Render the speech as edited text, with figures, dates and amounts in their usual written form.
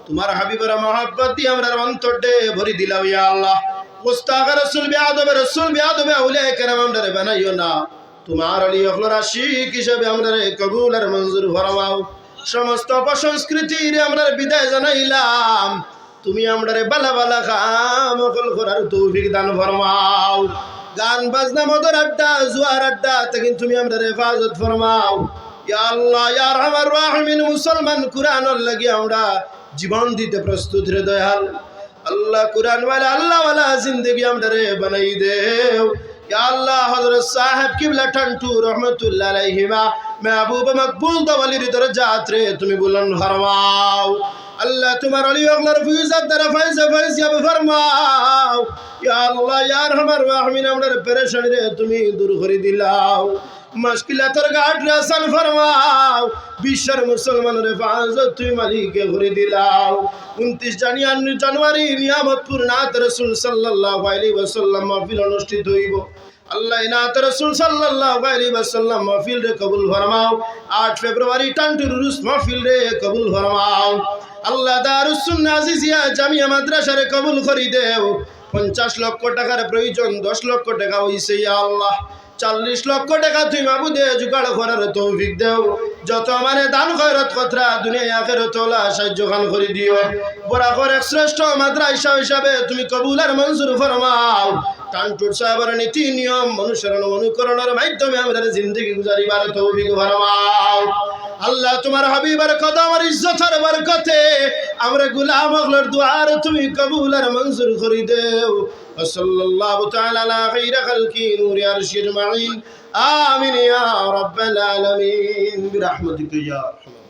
তোমার হাবিবের মহব্বত দিয়ে আমরা অন্তরটে ভরি দিলাম ইয়া আল্লাহ। মুস্তাক রাসূল বিআদবে আউলিয়া কেরাম আমরা বানাইও না। তোমার আলী আখলার আশিক হিসেবে আমরা কবুল আর মঞ্জুর ফরমাও। সমস্ত অপসংস্কৃতির আমরা বিদায় জানাইলাম। তুমি আমরা বালা বালা কাম করার তৌফিক দান ফরমাও। গান বাজনা মদর আড্ডা জুয়ার আড্ডা থেকে তুমি আমরা হেফাজত ফরমাও ইয়া আল্লাহ ইয়া আরহামার রাহিমিন। মুসলমান কুরআনের লাগি আমরা জীবন দিতে প্রস্তুত রে দয়াল আল্লাহ। কুরআন ওয়ালা আল্লাহ ওয়ালা জিন্দেগি আমরা বানাই দেও ইয়া আল্লাহ। হযরত সাহেব কিবলা টান্টু রহমাতুল্লাহ আলাইহিমা महबूब मकबूल दवलिर दरजात रे তুমি বুলন্দ ফরমাও আল্লাহ। তোমার আলী আল্লাহর ফিজাত দ্বারা ফাইজ ইয়াব ফরমাও ইয়া আল্লাহ ইয়া আরহামার রাহিমিন। আমাদের পেরেশানি রে তুমি দূর করে দিলাও। মুশকিলাতের ঘাট রে আসান ফরমাও। বিশ্বের মুসলমানের হেফাজত তুমি মালিকে করে দিলাও। 29 জানুয়ারি নিয়ামতপুর নাত রাসূল সাল্লাল্লাহু আলাইহি ওয়াসাল্লাম মাহফিল অনুষ্ঠিত হইব। আল্লাহ নাত রাসূল সাল্লাল্লাহু আলাইহি ওয়াসাল্লাম মাহফিল রে কবুল ফরমাও। 8 ফেব্রুয়ারি টান্টুর রুস মাহফিল রে কবুল ফরমাও আল্লাহ। দারুস সুন্নাহ আজিজিয়া জামিয়া মাদ্রাসা রে কবুল করি দেও। 50 লক্ষ টাকার প্রয়োজন, 10 লক্ষ টাকা হইছে ইয়া আল্লাহ। 40 লক্ষ টাকা তুই মাবুদে জুগাড় করার তৌফিক দেও। যত মানে দান খয়রত কতরা দুনিয়া আখিরাত ওলা সাহায্য খান করে দিও। বরাবর এক শ্রেষ্ঠ মাদ্রাসা হিসাবে তুমি কবুল আর মঞ্জুর ফরমাও। টান্টুর সাহেবের নীতি নিয়ম অনুসরণ অনুকরণের মাধ্যমে আমাদের জিন্দেগি গুজারিবার তৌফিক ফরমাও আল্লাহ। তোমার হাবিবের কদম আর ইজ্জতের বরকতে আমরা গোলাম আখলার দুআর তুমি কবুল আর মঞ্জুর করে দেও। সাল্লাল্লাহু তাআলা আলা খাইরি খালকি নূরি আরশি আজমাইন। আমিন ইয়া রাব্বাল আলামিন বিরহমাতিকা ইয়া আরহাম।